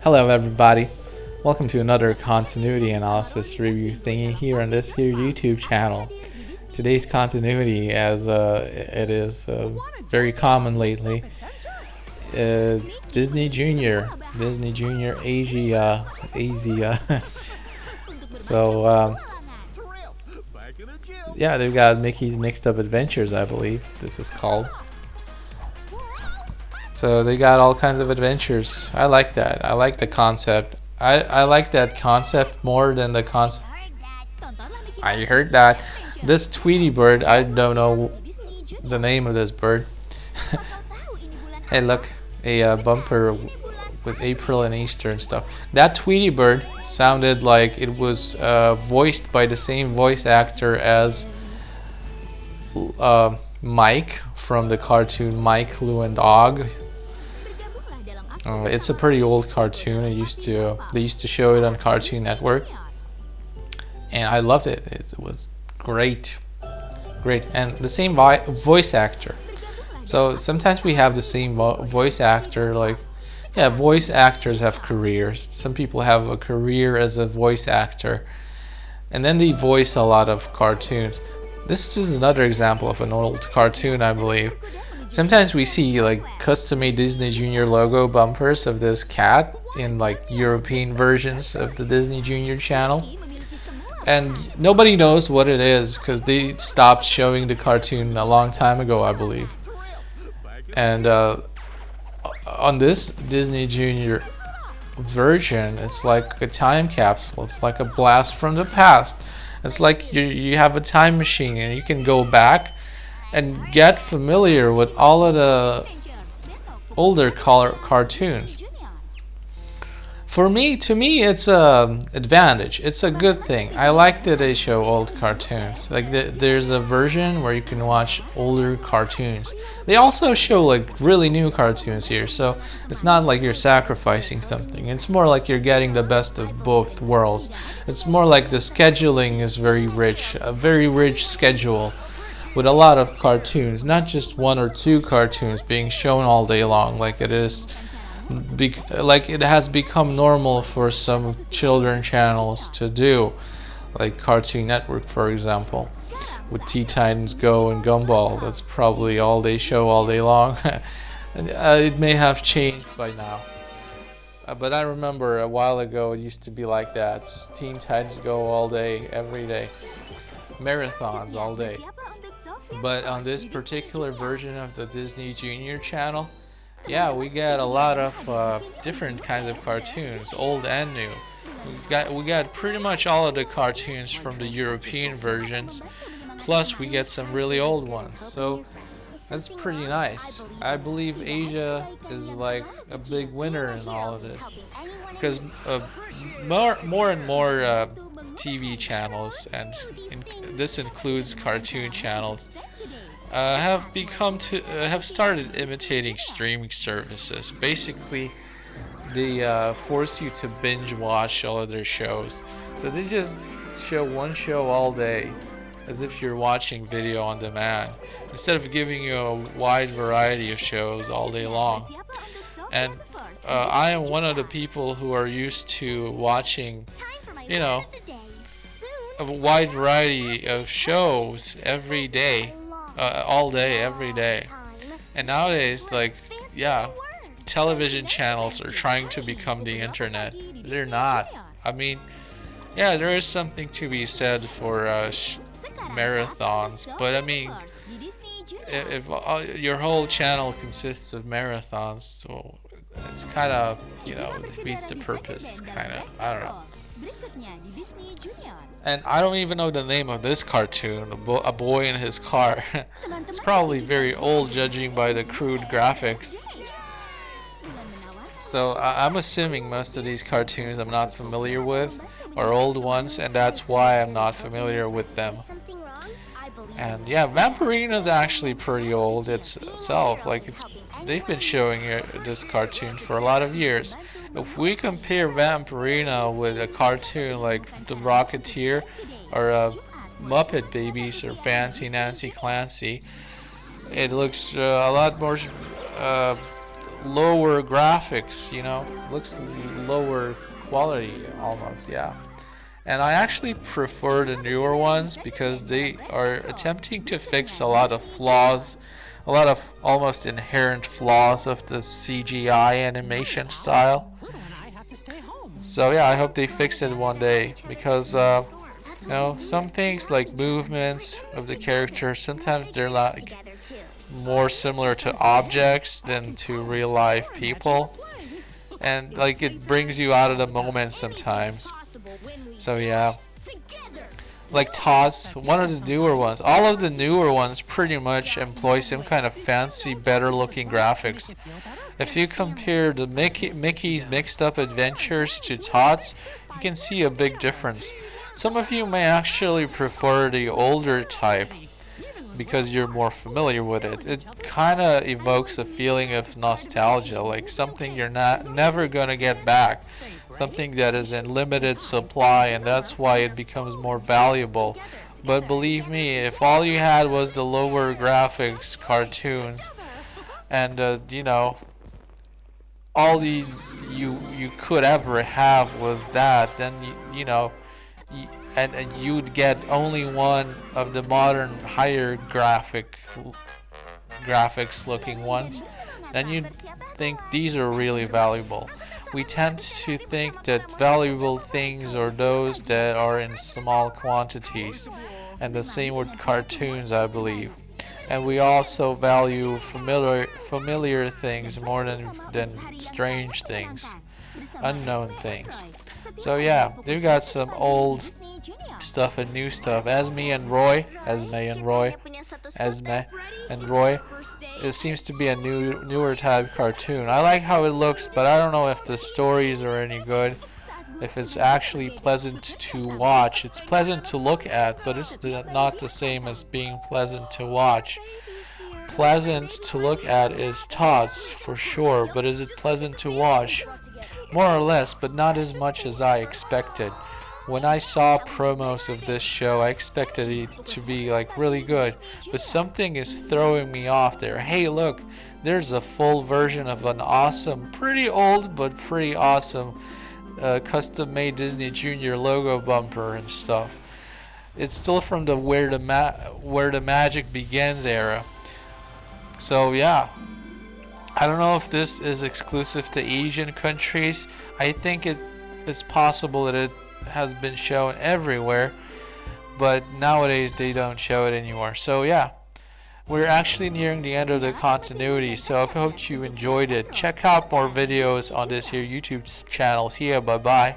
Hello everybody, welcome to another continuity analysis review thingy here on this here YouTube channel. Today's continuity, as it is very common lately, Disney Junior, Asia. So yeah, they've got Mickey's Mixed Up Adventures, I believe this is called. So they got all kinds of adventures. I like that. I like the concept. I like that concept more than the concept. I heard that. This Tweety bird, I don't know the name of this bird. Hey, look, a bumper with April and Easter and stuff. That Tweety bird sounded like it was voiced by the same voice actor as Mike from the cartoon Mike, Lou and Dog. It's a pretty old cartoon. They used to show it on Cartoon Network, and I loved it. It was great, and the same voice actor. So sometimes we have the same voice actor. Like, yeah, voice actors have careers. Some people have a career as a voice actor, and then they voice a lot of cartoons. This is another example of an old cartoon, I believe. Sometimes we see like custom-made Disney Junior logo bumpers of this cat in like European versions of the Disney Junior channel, and nobody knows what it is because they stopped showing the cartoon a long time ago, I believe. And on this Disney Junior version, it's like a time capsule. It's like a blast from the past. It's like you have a time machine and you can go back and get familiar with all of the older cartoons. To me, it's a advantage. It's a good thing. I like that they show old cartoons. Like there's a version where you can watch older cartoons. They also show like really new cartoons here, so it's not like you're sacrificing something. It's more like you're getting the best of both worlds. It's more like the scheduling is very rich, a very rich schedule, with a lot of cartoons, not just one or two cartoons being shown all day long like it is, like it has become normal for some children channels to do, like Cartoon Network, for example, with Teen Titans Go and Gumball. That's probably all they show all day long. And, it may have changed by now, but I remember a while ago it used to be like that. Just Teen Titans Go all day, every day, marathons all day. But on this particular version of the Disney Junior channel, yeah, we get a lot of different kinds of cartoons, old and new. We got pretty much all of the cartoons from the European versions, plus we get some really old ones. So that's pretty nice. I believe Asia is like a big winner in all of this, because more and more TV channels, and this includes cartoon channels, have started imitating streaming services. Basically, they force you to binge watch all of their shows. So they just show one show all day, as if you're watching video on demand, instead of giving you a wide variety of shows all day long. And I am one of the people who are used to watching, you know, a wide variety of shows every day, all day, every day. And nowadays, like, yeah, television channels are trying to become the internet. They're not. I mean, yeah, there is something to be said for marathons, but I mean, if your whole channel consists of marathons, so it's kind of, defeats the purpose, kind of. I don't know. And I don't even know the name of this cartoon, A Boy in His Car. It's probably very old, judging by the crude graphics. So I'm assuming most of these cartoons I'm not familiar with are old ones, and that's why I'm not familiar with them. And yeah, Vampirina is actually pretty old itself. Like, they've been showing this cartoon for a lot of years. If we compare Vampirina with a cartoon like The Rocketeer or Muppet Babies or Fancy Nancy Clancy, it looks a lot more lower graphics, looks lower quality almost, yeah. And I actually prefer the newer ones because they are attempting to fix a lot of flaws, a lot of almost inherent flaws of the CGI animation style. So yeah, I hope they fix it one day because some things like movements of the characters, sometimes they're like more similar to objects than to real life people, and like it brings you out of the moment sometimes. So yeah, like TOTS, one of the newer ones. All of the newer ones pretty much employ some kind of fancy, better looking graphics. If you compare the Mickey's Mixed Up Adventures to TOTS, you can see a big difference. Some of you may actually prefer the older type because you're more familiar with it. It kind of evokes a feeling of nostalgia, like something you're not never gonna get back, something that is in limited supply, and that's why it becomes more valuable. But believe me, if all you had was the lower graphics cartoons, and all you could ever have was that, then and you'd get only one of the modern higher graphics looking ones, then you'd think these are really valuable. We tend to think that valuable things are those that are in small quantities, and the same with cartoons, I believe. And we also value familiar things more than strange things, unknown things. So yeah, we got some old stuff and new stuff. Esme and Roy. It seems to be a newer type cartoon. I like how it looks, but I don't know if the stories are any good. If it's actually pleasant to watch. It's pleasant to look at, but it's not the same as being pleasant to watch. Pleasant to look at is TOTS for sure, but is it pleasant to watch? More or less, but not as much as I expected. When I saw promos of this show, I expected it to be like really good, but something is throwing me off there. Hey, look, there's a full version of an awesome, pretty old but pretty awesome custom-made Disney Junior logo bumper and stuff. It's still from the where the magic begins era. So yeah, I don't know if this is exclusive to Asian countries. I think it's possible that it has been shown everywhere, but nowadays they don't show it anymore. So yeah, we're actually nearing the end of the continuity, so I hope you enjoyed it. Check out more videos on this here YouTube channel. See ya, bye bye.